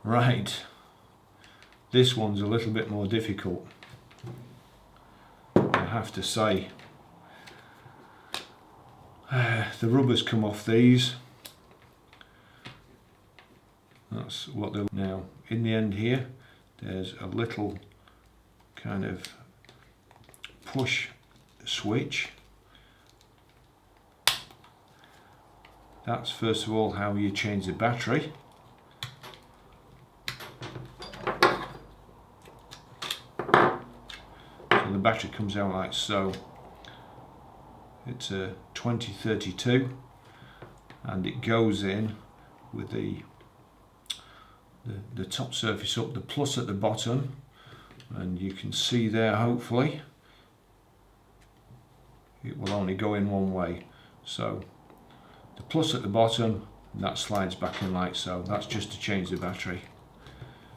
Right, this one's a little bit more difficult, I have to say. The rubbers come off these. That's what they're now. In the end here, there's a little kind of push switch. That's first of all how you change the battery. So the battery comes out like so. It's a 2032 and it goes in with the top surface up, the plus at the bottom, and you can see there hopefully it will only go in one way. So the plus at the bottom, and that slides back in like so. That's just to change the battery.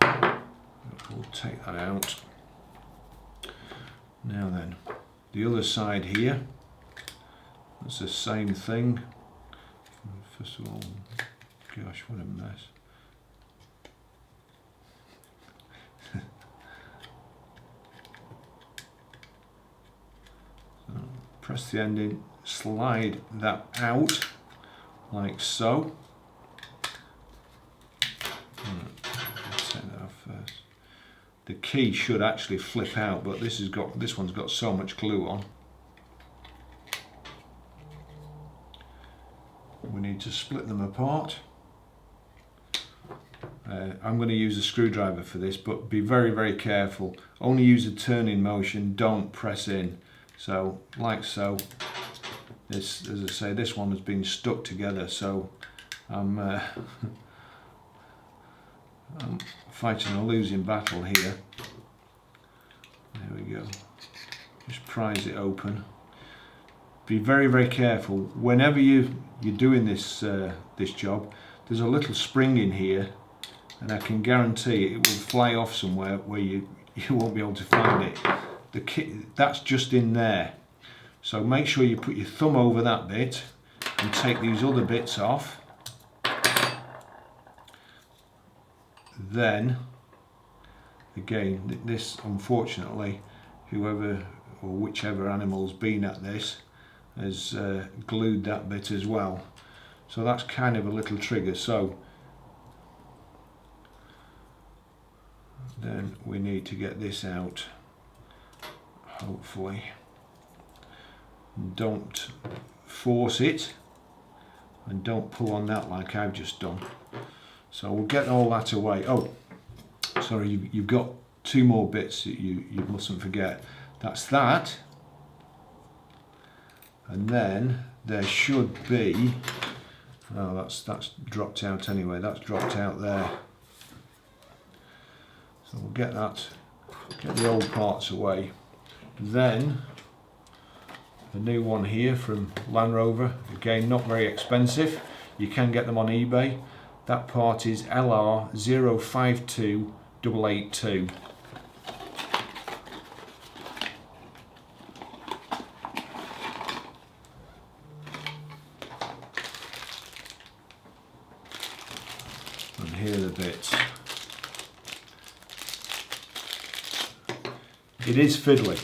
We'll take that out. Now then, the other side here, it's the same thing. First of all, gosh, what a mess. So, press the end in, slide that out like so. Take that off first. The key should actually flip out, but this one's got so much glue on. We need to split them apart. I'm going to use a screwdriver for this, but be very, very careful. Only use a turning motion, don't press in. So, like so. This, as I say, this one has been stuck together, so I'm fighting a losing battle here. There we go. Just prise it open. Be very, very careful. Whenever you're doing this this job, there's a little spring in here, and I can guarantee it will fly off somewhere where you won't be able to find it. The kit, that's just in there. So make sure you put your thumb over that bit and take these other bits off. Then, again, this unfortunately, whoever or whichever animal's been at this has glued that bit as well. So that's kind of a little trigger. So then we need to get this out, hopefully. Don't force it and don't pull on that like I've just done. So we'll get all that away. Oh, sorry, you've got two more bits that you mustn't forget. That's that, and then there should be, oh, that's dropped out anyway. That's dropped out there. So we'll get the old parts away. Then a new one here from Land Rover, again not very expensive, you can get them on eBay. That part is LR052882. And here are the bits. It is fiddly.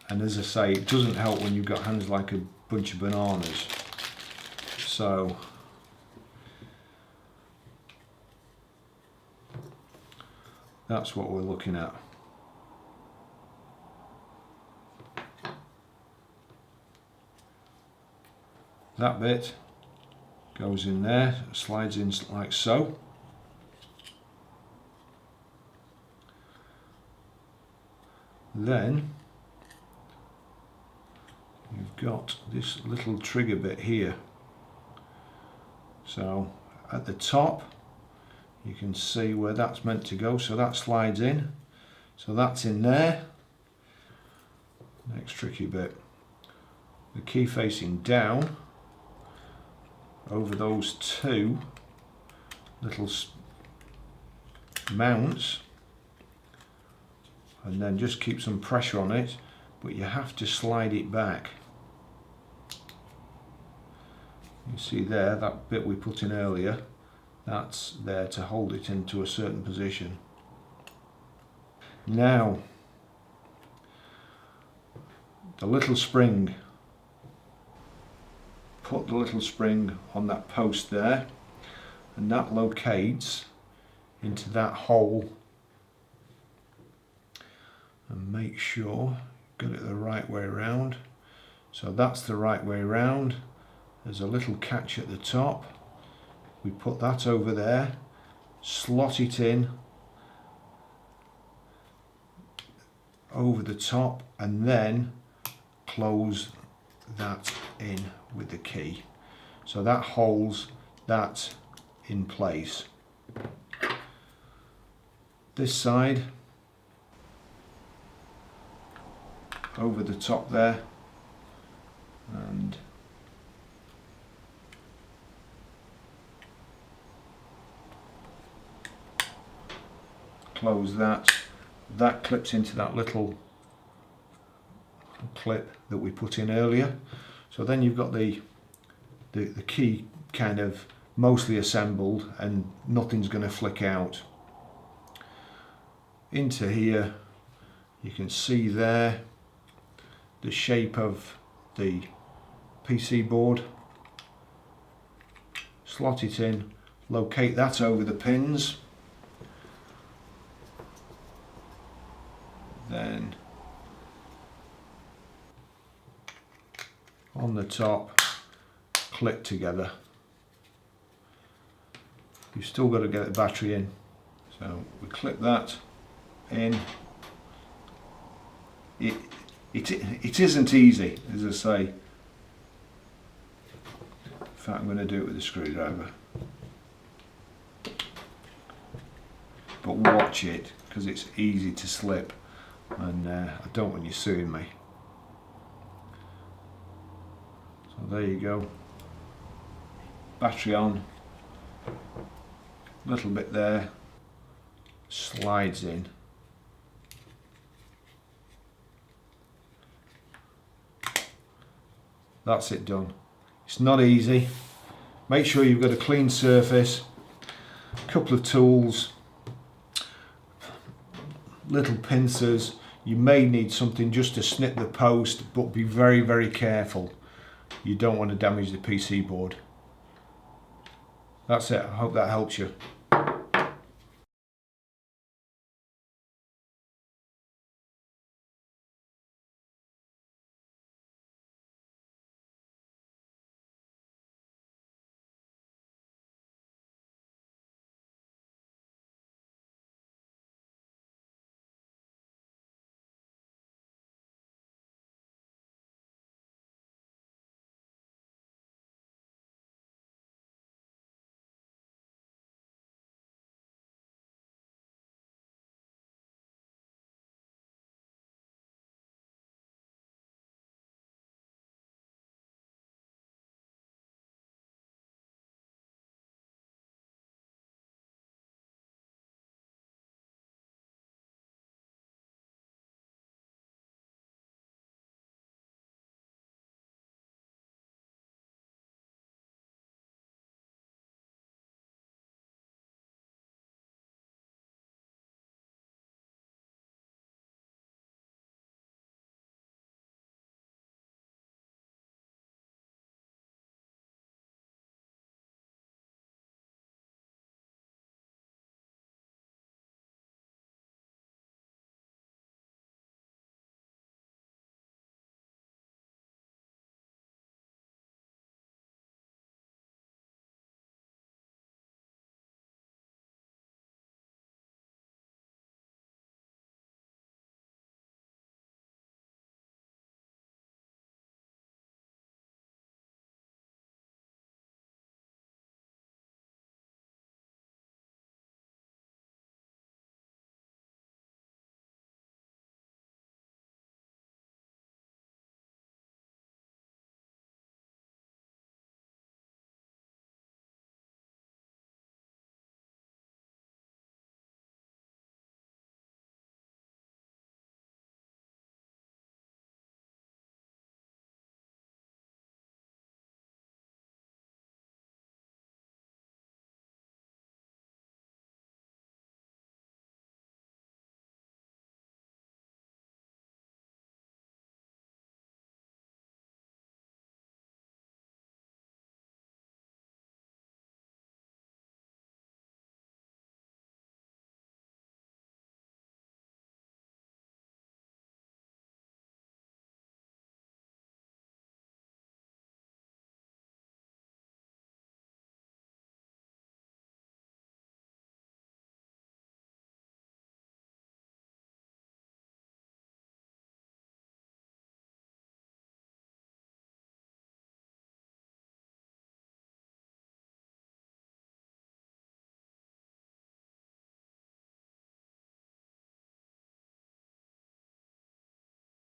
And as I say, it doesn't help when you've got hands like a bunch of bananas. So that's what we're looking at. That bit goes in there, slides in like so. Then you've got this little trigger bit here. So at the top you can see where that's meant to go, so that slides in. So that's in there. Next tricky bit. The key facing down over those two little mounts, and then just keep some pressure on it, but you have to slide it back. You see there, that bit we put in earlier, That's there to hold it into a certain position. Now, the little spring, put the little spring on that post there, and that locates into that hole, and make sure you get it the right way around. So that's the right way around. There's a little catch at the top. We put that over there, slot it in over the top, and then close that in with the key. So that holds that in place. This side, over the top there, and close that. That clips into that little clip that we put in earlier. So then you've got the key kind of mostly assembled and nothing's going to flick out. Into here you can see there the shape of the PC board. Slot it in, locate that over the pins, then on the top click together. You've still got to get the battery in, so we clip that in. It isn't easy, as I say. In fact, I'm going to do it with a screwdriver, but watch it because it's easy to slip, and I don't want you suing me. So there you go, battery on, little bit there, slides in. That's it done. It's not easy. Make sure you've got a clean surface, a couple of tools, little pincers. You may need something just to snip the post, but be very, very careful. You don't want to damage the PC board. That's it. I hope that helps you.